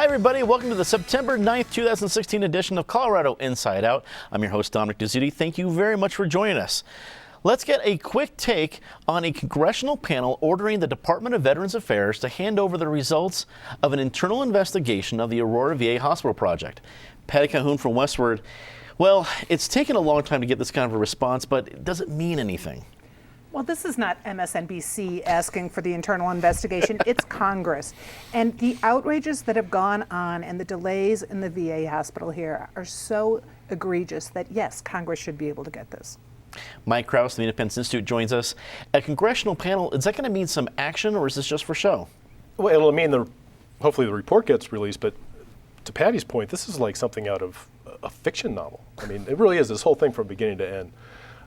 Hi, everybody. Welcome to the September 9th, 2016 edition of Colorado Inside Out. I'm your host, Dominic Dezzutti. Thank you very much for joining us. Let's get a quick take on a congressional panel ordering the Department of Veterans Affairs to hand over the results of an internal investigation of the Aurora VA Hospital project. Patty Calhoun from Westword. Well, it's taken a long time to get this kind of a response, but does it mean anything? Well, this is not MSNBC asking for the internal investigation. It's Congress. And the outrages that have gone on and the delays in the VA hospital here are so egregious that, yes, Congress should be able to get this. Mike Krause of the Independence Institute joins us. A congressional panel, is that going to mean some action, or is this just for show? Well, it'll mean hopefully the report gets released, but to Patty's point, this is like something out of a fiction novel. I mean, it really is, this whole thing from beginning to end.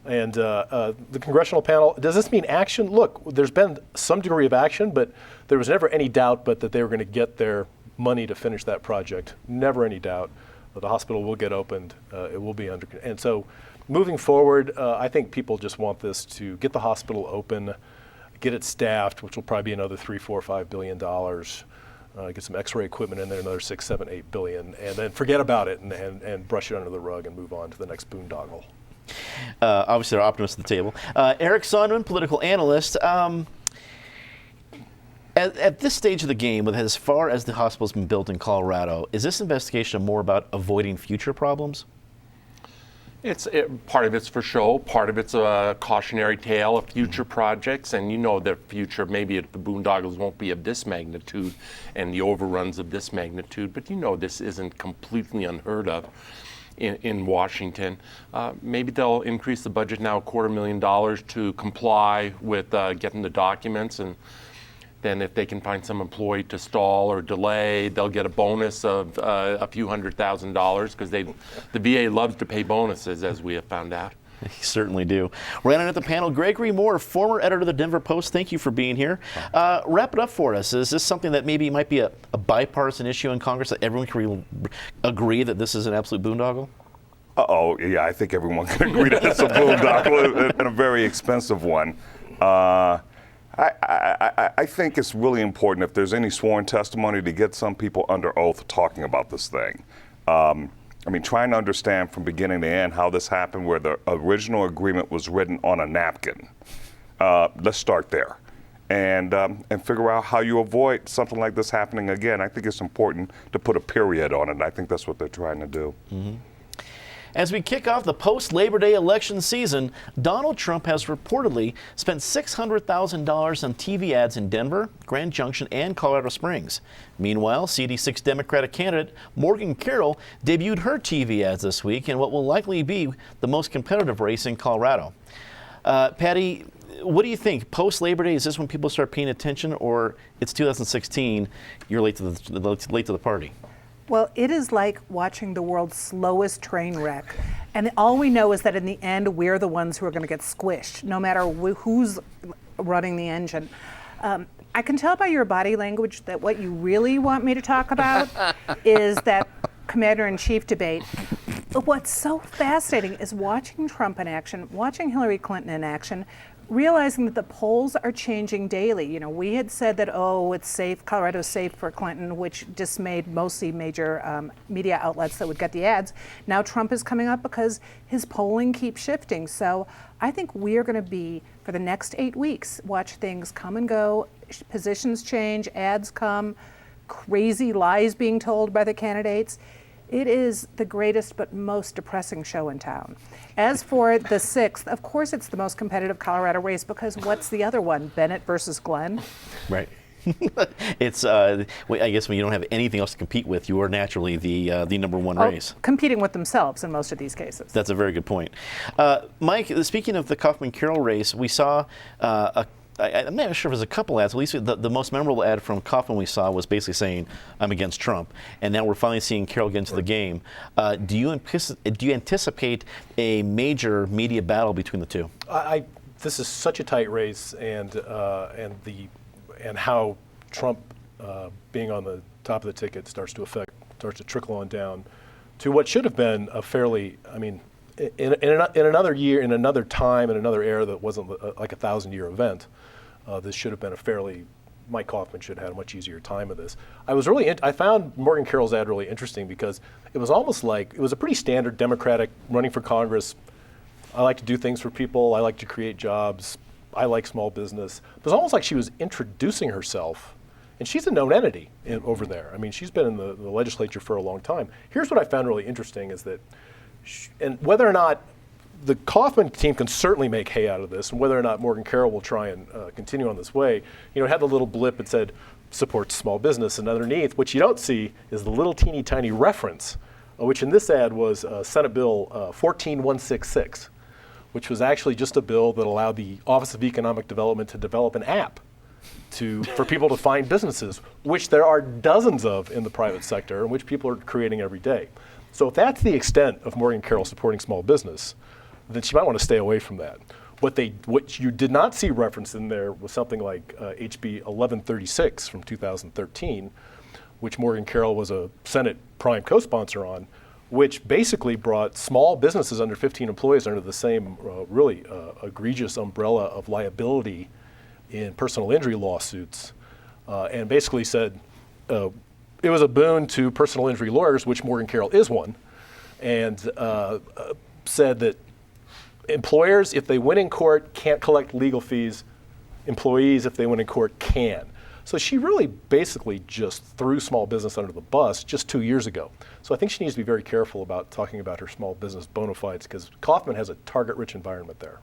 And the congressional panel, does this mean action? Look, there's been some degree of action, but there was never any doubt but that they were going to get their money to finish that project. Never any doubt. The hospital will get opened. It will be under. And so moving forward, I think people just want this to get the hospital open, get it staffed, which will probably be another $3, $4, $5 billion. Get some X-ray equipment in there, another 6, 7, 8 billion, and then forget about it and brush it under the rug and move on to the next boondoggle. Obviously, our optimists at the table. Eric Sonderman, political analyst. At this stage of the game, with as far as the hospital's been built in Colorado, is this investigation more about avoiding future problems? Part of it's for show, part of it's a cautionary tale of future projects, and you know the future, maybe the boondoggles won't be of this magnitude and the overruns of this magnitude, but you know this isn't completely unheard of in Washington. Maybe they'll increase the budget now $250,000 to comply with getting the documents, and then if they can find some employee to stall or delay, they'll get a bonus of a few $100,000 because the VA loves to pay bonuses, as we have found out. They certainly do. Running at the panel, Gregory Moore, former editor of the Denver Post. Thank you for being here. Wrap it up for us. Is this something that maybe might be a bipartisan issue in Congress that everyone can agree that this is an absolute boondoggle? Yeah, I think everyone can agree that it's a boondoggle and a very expensive one. I think it's really important, if there's any sworn testimony, to get some people under oath talking about this thing. I mean, trying to understand from beginning to end how this happened, where the original agreement was written on a napkin. Let's start there, and figure out how you avoid something like this happening again. I think it's important to put a period on it. I think that's what they're trying to do. Mm-hmm. As we kick off the post-Labor Day election season, Donald Trump has reportedly spent $600,000 on TV ads in Denver, Grand Junction, and Colorado Springs. Meanwhile, CD6 Democratic candidate Morgan Carroll debuted her TV ads this week in what will likely be the most competitive race in Colorado. Patty, what do you think? Post-Labor Day, is this when people start paying attention, or it's 2016, you're late to the party? Well, it is like watching the world's slowest train wreck. And all we know is that in the end, we're the ones who are going to get squished, no matter who's running the engine. I can tell by your body language that what you really want me to talk about is that commander-in-chief debate. But what's so fascinating is watching Trump in action, watching Hillary Clinton in action, realizing that the polls are changing daily. You know, we had said that, it's safe, Colorado's safe for Clinton, which dismayed mostly major media outlets that would get the ads. Now Trump is coming up because his polling keeps shifting. So I think we are going to be, for the next 8 weeks, watch things come and go, positions change, ads come, crazy lies being told by the candidates. It is the greatest but most depressing show in town. As for the 6th, of course it's the most competitive Colorado race, because what's the other one? Bennett versus Glenn? Right. It's, I guess when you don't have anything else to compete with, you are naturally the number one race. Competing with themselves in most of these cases. That's a very good point. Mike, speaking of the Kaufman-Carroll race, we saw I'm not sure if it was a couple ads. At least the most memorable ad from Kaufman we saw was basically saying, "I'm against Trump," and now we're finally seeing Carroll get into the game. Do you anticipate a major media battle between the two? This is such a tight race, and how Trump being on the top of the ticket starts to trickle on down to what should have been a fairly, in another year, in another time, in another era that wasn't like a 1,000-year event. This should have been a fairly Mike Coffman should have had a much easier time of this. I found Morgan Carroll's ad really interesting because it was almost like, it was a pretty standard Democratic running for Congress. I like to do things for people. I like to create jobs. I like small business. It was almost like she was introducing herself, and she's a known entity over there. I mean, she's been in the legislature for a long time. Here's what I found really interesting is that, and whether or not the Coffman team can certainly make hay out of this, and whether or not Morgan Carroll will try and continue on this way, it had the little blip that said, supports small business, and underneath, what you don't see is the little teeny tiny reference, which in this ad was Senate Bill 14166. Which was actually just a bill that allowed the Office of Economic Development to develop an app for people to find businesses, which there are dozens of in the private sector, and which people are creating every day. So if that's the extent of Morgan Carroll supporting small business, then she might want to stay away from that. What you did not see referenced in there was something like HB 1136 from 2013, which Morgan Carroll was a Senate prime co-sponsor on, which basically brought small businesses under 15 employees under the same really egregious umbrella of liability in personal injury lawsuits, and basically said it was a boon to personal injury lawyers, which Morgan Carroll is one, and said that employers, if they win in court, can't collect legal fees. Employees, if they win in court, can. So she really basically just threw small business under the bus just 2 years ago. So I think she needs to be very careful about talking about her small business bona fides, because Coffman has a target-rich environment there.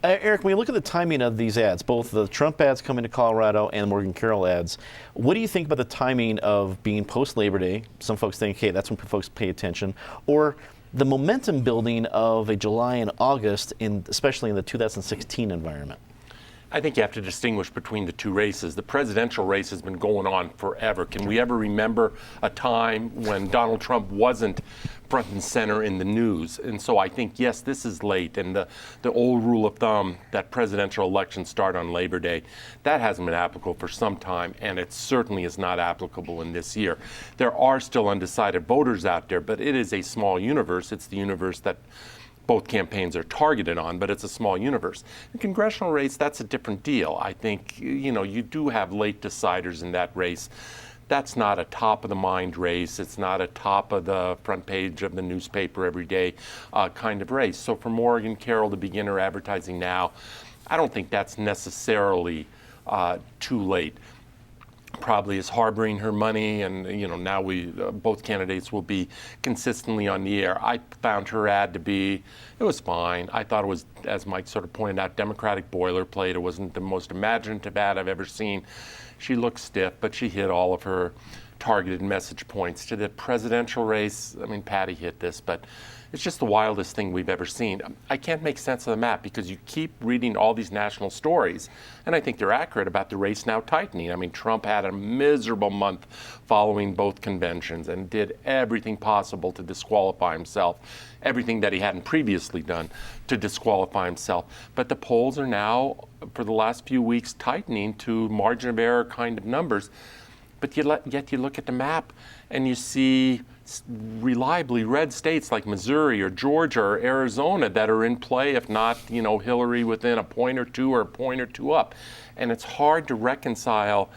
Eric, when you look at the timing of these ads, both the Trump ads coming to Colorado and Morgan Carroll ads, what do you think about the timing of being post-Labor Day? Some folks think, hey, that's when folks pay attention. Or the momentum building of a July and August, especially in the 2016 environment? I think you have to distinguish between the two races. The presidential race has been going on forever. Can we ever remember a time when Donald Trump wasn't front and center in the news? And so I think, yes, this is late. And the old rule of thumb that presidential elections start on Labor Day, that hasn't been applicable for some time, and it certainly is not applicable in this year. There are still undecided voters out there, but it is a small universe. It's the universe that both campaigns are targeted on, but it's a small universe. In congressional race, that's a different deal. I think, you do have late deciders in that race. That's not a top-of-the-mind race. It's not a top of the front page of the newspaper every day kind of race. So for Morgan Carroll to begin her advertising now, I don't think that's necessarily too late. Probably is harboring her money, and now both candidates will be consistently on the air. I found her ad it was fine. I thought it was, as Mike sort of pointed out, Democratic boilerplate. It wasn't the most imaginative ad I've ever seen. She looked stiff, but she hit all of her targeted message points. To the presidential race, I mean, Patty hit this, but it's just the wildest thing we've ever seen. I can't make sense of the map because you keep reading all these national stories, and I think they're accurate about the race now tightening. I mean, Trump had a miserable month following both conventions and did everything possible to disqualify himself, everything that he hadn't previously done to disqualify himself. But the polls are now, for the last few weeks, tightening to margin of error kind of numbers. But yet you look at the map and you see reliably red states like Missouri or Georgia or Arizona that are in play, if not, Hillary within a point or two up. And it's hard to reconcile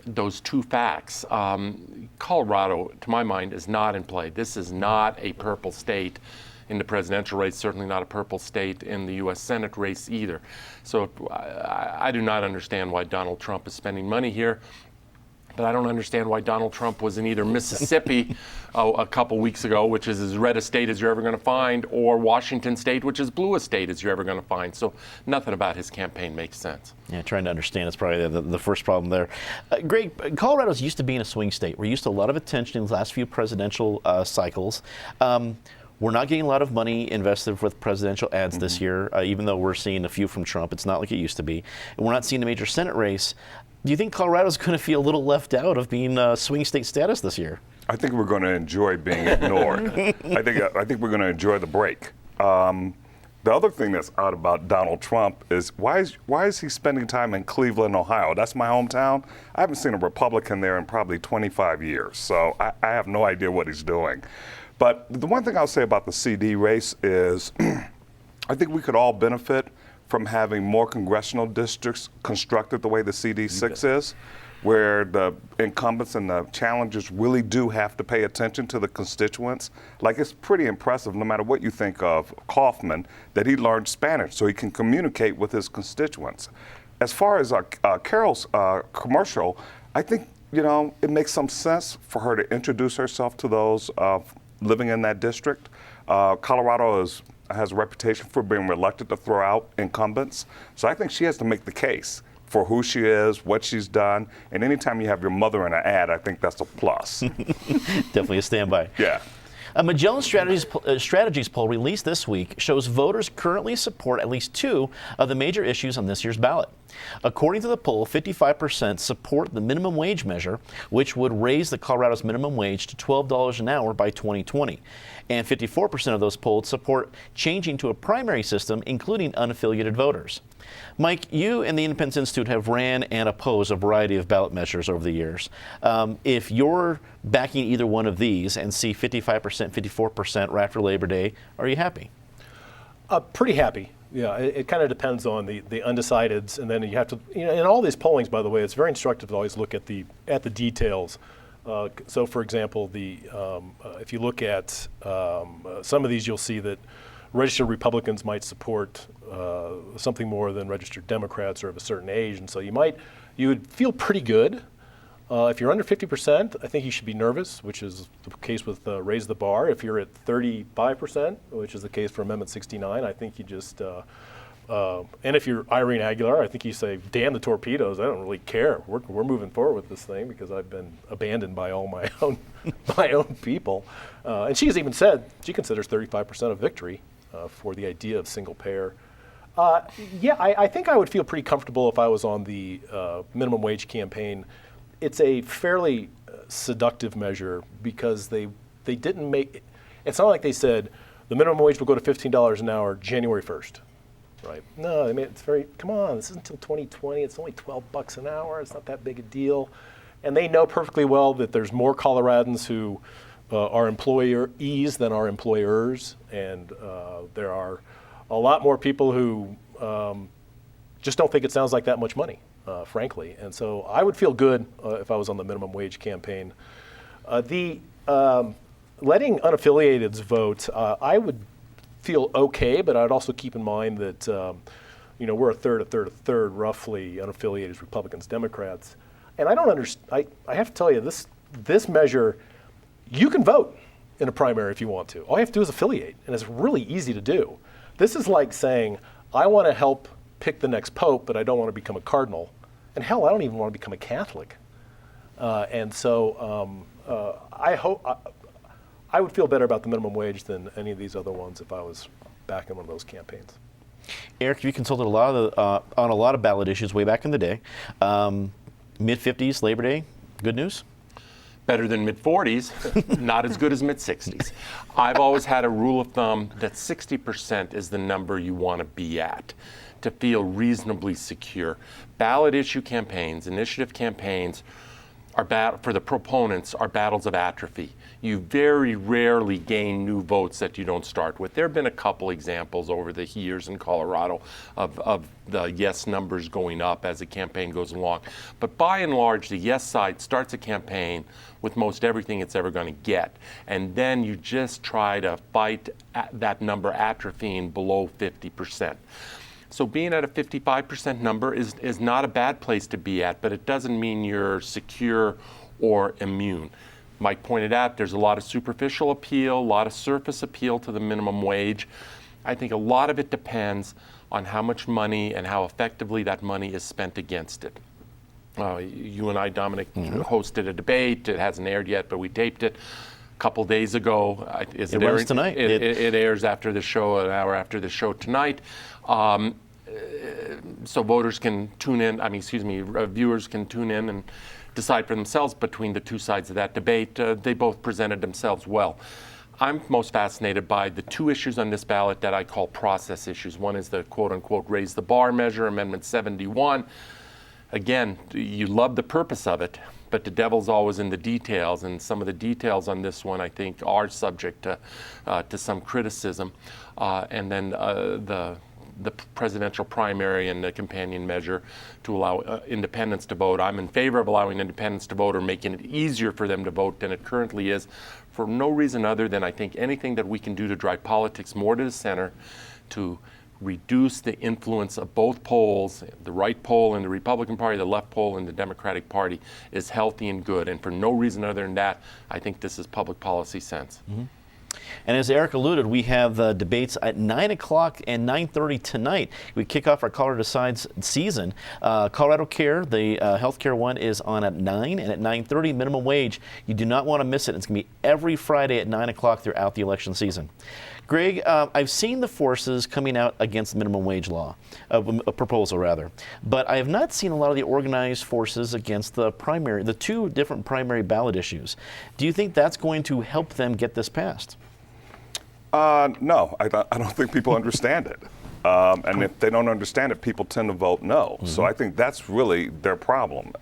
those two facts. Colorado, to my mind, is not in play. This is not a purple state in the presidential race, certainly not a purple state in the U.S. Senate race either. So I do not understand why Donald Trump is spending money here. But I don't understand why Donald Trump was in either Mississippi a couple weeks ago, which is as red a state as you're ever going to find, or Washington State, which is blue a state as you're ever going to find. So nothing about his campaign makes sense. Yeah, trying to understand is probably the first problem there. Greg, Colorado's used to being a swing state. We're used to a lot of attention in the last few presidential cycles. We're not getting a lot of money invested with presidential ads this year, even though we're seeing a few from Trump. It's not like it used to be. And we're not seeing a major Senate race. Do you think Colorado's going to feel a little left out of being swing state status this year? I think we're going to enjoy being ignored. I think we're going to enjoy the break. The other thing that's odd about Donald Trump is why is he spending time in Cleveland, Ohio? That's my hometown. I haven't seen a Republican there in probably 25 years, so I have no idea what he's doing. But the one thing I'll say about the CD race is I think we could all benefit from having more congressional districts constructed the way the CD6 is, where the incumbents and the challengers really do have to pay attention to the constituents. Like, it's pretty impressive, no matter what you think of Kaufman, that he learned Spanish so he can communicate with his constituents. As far as Carol's commercial, I think, it makes some sense for her to introduce herself to those living in that district. Colorado has a reputation for being reluctant to throw out incumbents, so I think she has to make the case for who she is, what she's done, and anytime you have your mother in an ad, I think that's a plus. Definitely a standby. Yeah. A Magellan Strategies poll released this week shows voters currently support at least 2 of the major issues on this year's ballot. According to the poll, 55% support the minimum wage measure, which would raise the Colorado's minimum wage to $12 an hour by 2020. And 54% of those polled support changing to a primary system, including unaffiliated voters. Mike, you and the Independence Institute have ran and opposed a variety of ballot measures over the years. If you're backing either one of these and see 55%, 54% right after Labor Day, are you happy? Pretty happy. Yeah, it kind of depends on the undecideds, and then you have to, in all these pollings, by the way, it's very instructive to always look at the details. So, for example, if you look at some of these, you'll see that registered Republicans might support something more than registered Democrats or of a certain age, and so you would feel pretty good. If you're under 50%, I think you should be nervous, which is the case with Raise the Bar. If you're at 35%, which is the case for Amendment 69, I think you just, and if you're Irene Aguilar, I think you say, damn the torpedoes, I don't really care. We're moving forward with this thing because I've been abandoned by all my own people. And she has even said she considers 35% a victory for the idea of single payer. I think I would feel pretty comfortable if I was on the minimum wage campaign. It's a fairly seductive measure because they didn't make, it's not like they said the minimum wage will go to $15 an hour January 1st, right? No, it's come on, this isn't until 2020, it's only $12 an hour, it's not that big a deal. And they know perfectly well that there's more Coloradans who are employees than are employers, and there are a lot more people who just don't think it sounds like that much money. Frankly, and so I would feel good if I was on the minimum wage campaign. Letting unaffiliateds vote, I would feel okay, but I'd also keep in mind that we're a third, roughly, unaffiliated Republicans, Democrats, and I don't understand. I have to tell you, this measure, you can vote in a primary if you want to. All you have to do is affiliate, and it's really easy to do. This is like saying, I want to help pick the next pope, but I don't want to become a cardinal. And hell, I don't even want to become a Catholic. And so I hope I would feel better about the minimum wage than any of these other ones if I was back in one of those campaigns. Eric, you consulted on a lot of ballot issues way back in the day. Mid-50s, Labor Day, good news? Better than mid-40s, not as good as mid-60s. I've always had a rule of thumb that 60% is the number you want to be at to feel reasonably secure. Ballot issue campaigns, initiative campaigns, for the proponents, are battles of atrophy. You very rarely gain new votes that you don't start with. There have been a couple examples over the years in Colorado of the yes numbers going up as the campaign goes along. But by and large, the yes side starts a campaign with most everything it's ever going to get. And then you just try to fight that number atrophying below 50%. So being at a 55% number is not a bad place to be at, but it doesn't mean you're secure or immune. Mike pointed out there's a lot of superficial appeal, a lot of surface appeal to the minimum wage. I think a lot of it depends on how much money and how effectively that money is spent against it. You and I, Dominic, hosted a debate. It hasn't aired yet, but we taped it a couple days ago. It airs tonight. It airs after the show, an hour after the show tonight. So voters can tune in, viewers can tune in and decide for themselves between the two sides of that debate. They both presented themselves well. I'm most fascinated by the two issues on this ballot that I call process issues. One is the quote-unquote raise the bar measure, Amendment 71. Again, you love the purpose of it, but the devil's always in the details, and some of the details on this one, I think, are subject to some criticism. And then the the presidential primary and the companion measure to allow independents to vote. I'm in favor of allowing independents to vote or making it easier for them to vote than it currently is, for no reason other than I think anything that we can do to drive politics more to the center, to reduce the influence of both poles, the right pole in the Republican Party, the left pole in the Democratic Party, is healthy and good. And for no reason other than that, I think this is public policy sense. Mm-hmm. And as Eric alluded, we have debates at 9 o'clock and 9:30 tonight. We kick off our Colorado Decides season. Colorado Care, the healthcare one, is on at 9, and at 9:30, minimum wage. You do not want to miss it. It's going to be every Friday at 9 o'clock throughout the election season. Greg, I've seen the forces coming out against the minimum wage law, a proposal rather, but I have not seen a lot of the organized forces against the two different primary ballot issues. Do you think that's going to help them get this passed? No, I don't think people understand it. And if they don't understand it, people tend to vote no. So I think that's really their problem.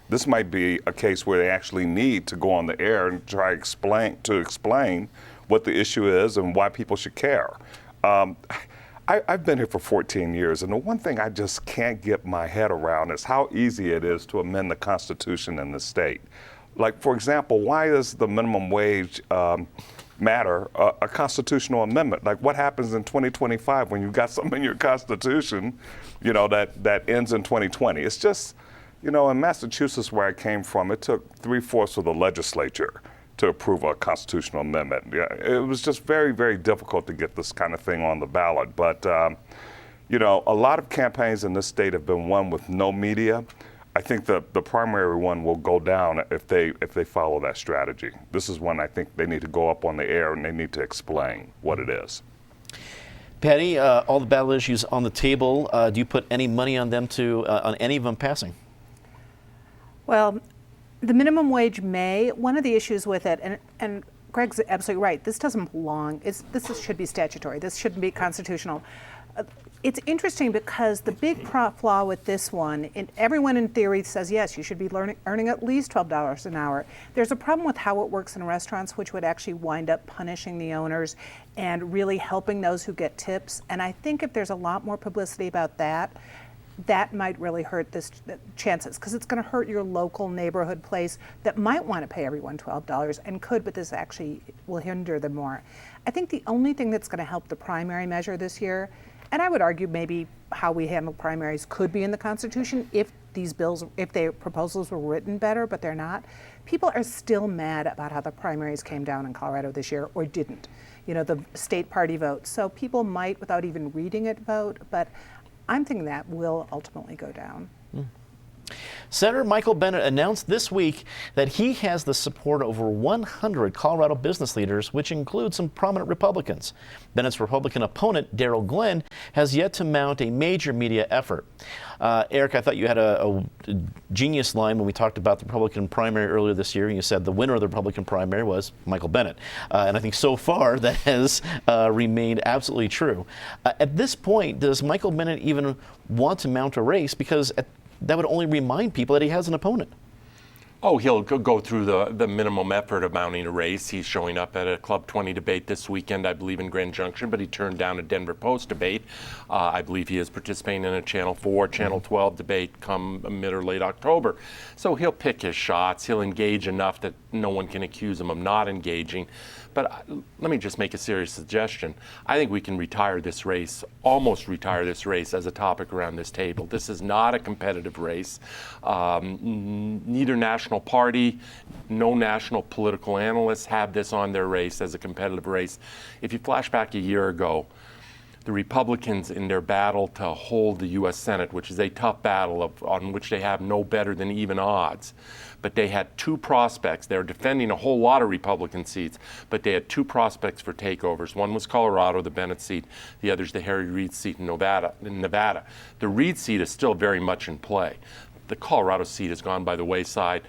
This might be a case where they actually need to go on the air and try to explain what the issue is and why people should care. I've been here for 14 years, and the one thing I just can't get my head around is how easy it is to amend the Constitution in the state. Like, for example, why does the minimum wage matter, a constitutional amendment? Like, what happens in 2025 when you've got something in your Constitution, that ends in 2020? It's just, in Massachusetts, where I came from, it took 3/4 of the legislature to approve a constitutional amendment. Yeah, it was just very, very difficult to get this kind of thing on the ballot. But, a lot of campaigns in this state have been won with no media. I think the primary one will go down if they follow that strategy. This is one I think they need to go up on the air and they need to explain what it is. Patty, all the ballot issues on the table. Do you put any money on them on any of them passing? Well, the minimum wage one of the issues with it, and Greg's absolutely right, this doesn't belong, should be statutory, this shouldn't be constitutional. It's interesting because the big flaw with this one, everyone in theory says, yes, you should be earning at least $12 an hour. There's a problem with how it works in restaurants, which would actually wind up punishing the owners and really helping those who get tips. And I think if there's a lot more publicity about that, that might really hurt this chances, because it's going to hurt your local neighborhood place that might want to pay everyone $12 and could, but this actually will hinder them more. I think the only thing that's going to help the primary measure this year, and I would argue maybe how we handle primaries could be in the Constitution if their proposals were written better, but they're not. People are still mad about how the primaries came down in Colorado this year, or didn't. The state party vote. So people might, without even reading it, vote, but I'm thinking that will ultimately go down. Senator Michael Bennet announced this week that he has the support of over 100 Colorado business leaders, which include some prominent Republicans. Bennett's Republican opponent, Darrell Glenn, has yet to mount a major media effort. Eric, I thought you had a genius line when we talked about the Republican primary earlier this year, and you said the winner of the Republican primary was Michael Bennet. And I think so far that has remained absolutely true. At this point, does Michael Bennet even want to mount a race? Because that would only remind people that he has an opponent. Oh, he'll go through the minimum effort of mounting a race. He's showing up at a Club 20 debate this weekend, I believe, in Grand Junction, but he turned down a Denver Post debate. I believe he is participating in a Channel 4, Channel 12 debate come mid or late October. So he'll pick his shots. He'll engage enough that no one can accuse him of not engaging. But let me just make a serious suggestion. I think we can almost retire this race as a topic around this table. This is not a competitive race. Neither national party, no national political analysts have this on their race as a competitive race. If you flash back a year ago, the Republicans in their battle to hold the U.S. Senate, which is a tough battle on which they have no better than even odds, but they had two prospects. They're defending a whole lot of Republican seats, but they had two prospects for takeovers. One was Colorado, the Bennet seat. The other's the Harry Reid seat in Nevada. The Reid seat is still very much in play. The Colorado seat has gone by the wayside.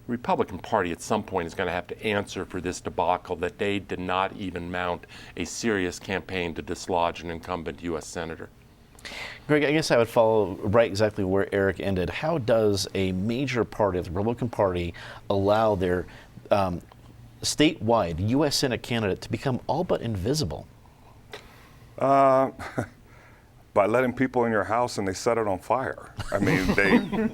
The Republican Party at some point is going to have to answer for this debacle that they did not even mount a serious campaign to dislodge an incumbent U.S. Senator. Greg, I guess I would follow right exactly where Eric ended. How does a major party, the Republican Party, allow their statewide U.S. Senate candidate to become all but invisible? by letting people in your house and they set it on fire. I mean,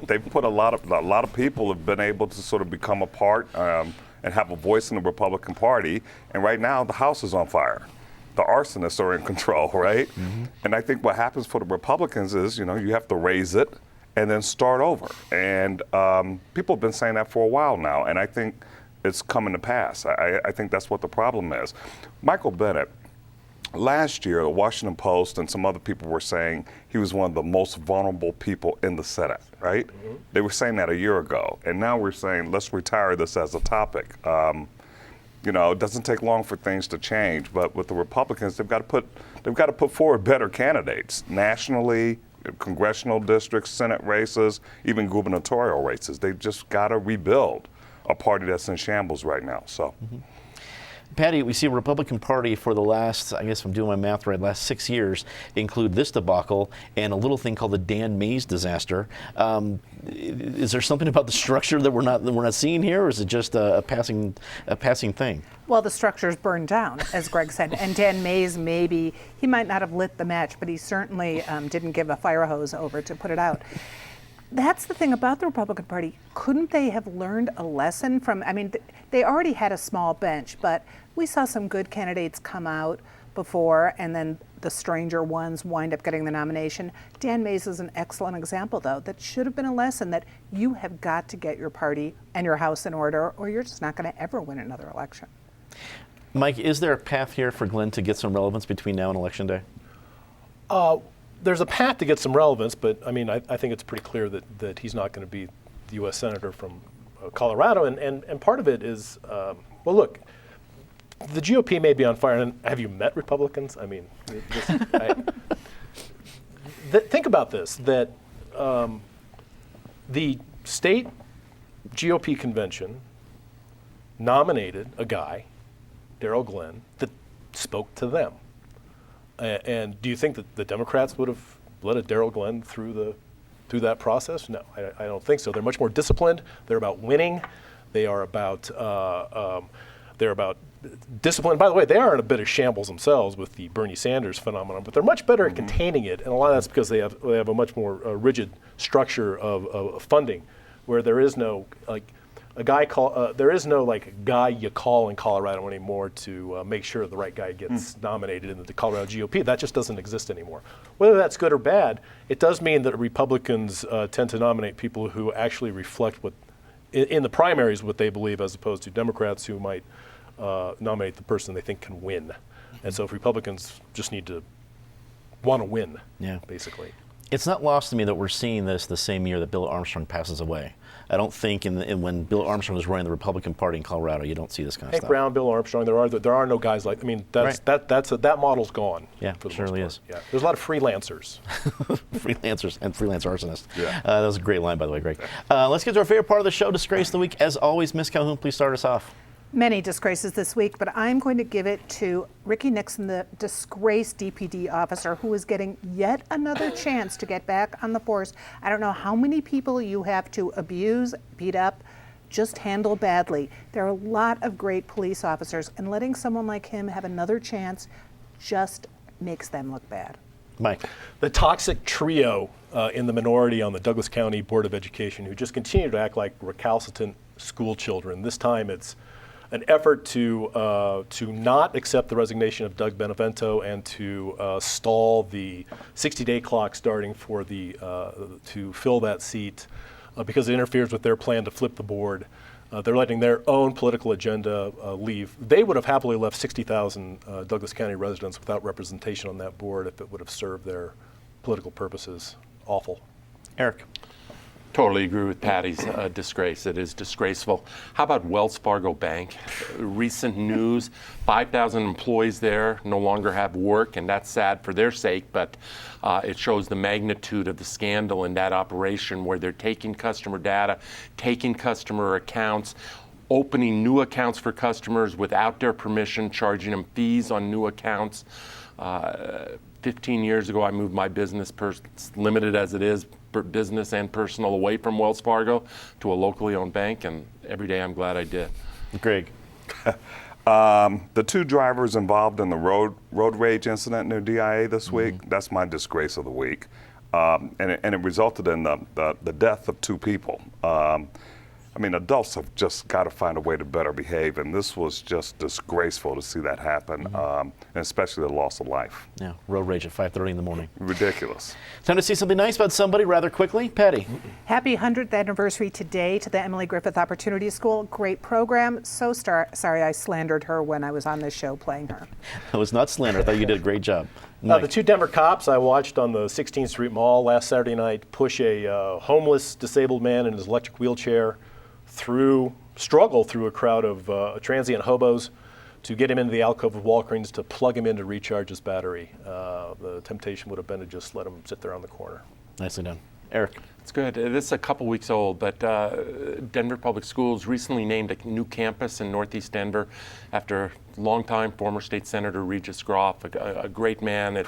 they put a lot of people have been able to sort of become a part and have a voice in the Republican Party. And right now, the House is on fire. The arsonists are in control, right? And I think what happens for the Republicans is, you have to raise it and then start over. And people have been saying that for a while now, and I think it's coming to pass. I think that's what the problem is. Michael Bennet, last year, the Washington Post and some other people were saying he was one of the most vulnerable people in the Senate, right? They were saying that a year ago, and now we're saying let's retire this as a topic. It doesn't take long for things to change, but with the Republicans, they've got to put forward better candidates nationally, congressional districts, Senate races, even gubernatorial races. They've just got to rebuild a party that's in shambles right now. So. Patty, we see a Republican Party for the last, I guess if I'm doing my math right, last 6 years include this debacle and a little thing called the Dan Mays disaster. Is there something about the structure that we're not seeing here, or is it just a passing thing? Well, the structure's burned down, as Greg said, and Dan Mays he might not have lit the match, but he certainly didn't give a fire hose over to put it out. That's the thing about the Republican Party. Couldn't they have learned a lesson from, they already had a small bench, but we saw some good candidates come out before, and then the stranger ones wind up getting the nomination. Dan Mays is an excellent example, though. That should have been a lesson that you have got to get your party and your house in order, or you're just not going to ever win another election. Mike, is there a path here for Glenn to get some relevance between now and Election Day? There's a path to get some relevance, but I think it's pretty clear that he's not going to be the U.S. Senator from Colorado, and part of it is, look, the GOP may be on fire, and have you met Republicans? Think about this, that the state GOP convention nominated a guy, Darrell Glenn, that spoke to them. And do you think that the Democrats would have let a Darrell Glenn through that process? No, I don't think so. They're much more disciplined. They're about winning. They are about discipline. By the way, they are in a bit of shambles themselves with the Bernie Sanders phenomenon, but they're much better at containing it, and a lot of that's because they have a much more rigid structure of funding, where there is no there is no guy you call in Colorado anymore to make sure the right guy gets nominated in the Colorado GOP. That just doesn't exist anymore. Whether that's good or bad, it does mean that Republicans tend to nominate people who actually reflect what, in the primaries, what they believe, as opposed to Democrats who might nominate the person they think can win. And so if Republicans just need to want to win, basically. It's not lost to me that we're seeing this the same year that Bill Armstrong passes away. I don't think when Bill Armstrong was running the Republican Party in Colorado, you don't see this kind of Hank stuff. Brown, Bill Armstrong, there are no guys like, that model's gone. Yeah, for the surely most is. part. Yeah. There's a lot of freelancers. Freelancers and freelance arsonists. Yeah. That was a great line, by the way, Greg. Let's get to our favorite part of the show, Disgrace of the Week. As always, Ms. Calhoun, please start us off. Many disgraces this week, but I'm going to give it to Ricky Nixon, the disgraced DPD officer who is getting yet another chance to get back on the force. I don't know how many people you have to abuse, beat up, just handle badly. There are a lot of great police officers, and letting someone like him have another chance just makes them look bad. Mike. The toxic trio in the minority on the Douglas County Board of Education who just continue to act like recalcitrant school children. This time it's an effort to not accept the resignation of Doug Benevento and to stall the 60-day clock starting for to fill that seat because it interferes with their plan to flip the board. They're letting their own political agenda leave. They would have happily left 60,000 Douglas County residents without representation on that board if it would have served their political purposes. Awful. Eric. Totally agree with Patty's disgrace. It is disgraceful. How about Wells Fargo Bank? Recent news, 5,000 employees there no longer have work, and that's sad for their sake, but it shows the magnitude of the scandal in that operation where they're taking customer data, taking customer accounts, opening new accounts for customers without their permission, charging them fees on new accounts. 15 years ago, I moved my business, limited as it is, business and personal, away from Wells Fargo to a locally owned bank, and every day I'm glad I did. Greg. The 2 drivers involved in the road rage incident near DIA this week, that's my disgrace of the week. And it resulted in the death of 2 people. I mean, adults have just got to find a way to better behave, and this was just disgraceful to see that happen, and especially the loss of life. Yeah, road rage at 5:30 in the morning. Ridiculous. Time to see something nice about somebody rather quickly. Patty. Happy 100th anniversary today to the Emily Griffith Opportunity School. Great program. So sorry I slandered her when I was on this show playing her. That was not slander. I thought you did a great job. The Mike. 2 Denver cops I watched on the 16th Street Mall last Saturday night push a homeless disabled man in his electric wheelchair struggle through a crowd of transient hobos to get him into the alcove of Walgreens to plug him in to recharge his battery. The temptation would have been to just let him sit there on the corner. Nicely done. Eric. It's good. This is a couple weeks old, but Denver Public Schools recently named a new campus in Northeast Denver after longtime former state senator Regis Groff, a great man.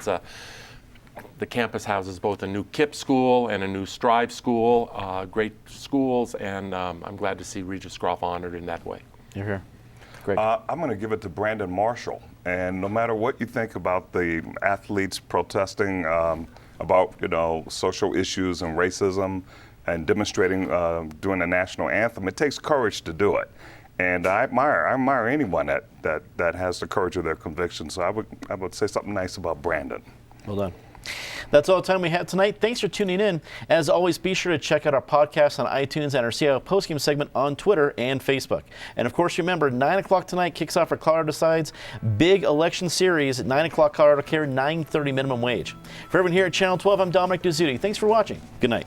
The campus houses both a new KIPP school and a new Strive school, great schools, and I'm glad to see Regis Groff honored in that way. You're here. Great. I'm going to give it to Brandon Marshall. And no matter what you think about the athletes protesting about social issues and racism and demonstrating doing the national anthem, it takes courage to do it. And I admire anyone that has the courage of their convictions. So I would say something nice about Brandon. Well done. That's all the time we have tonight. Thanks for tuning in. As always, be sure to check out our podcast on iTunes and our CIO postgame segment on Twitter and Facebook. And of course, remember, 9 o'clock tonight kicks off our Colorado Decides big election series at 9 o'clock Colorado Care, 9:30 minimum wage. For everyone here at Channel 12, I'm Dominic Dezzutti. Thanks for watching. Good night.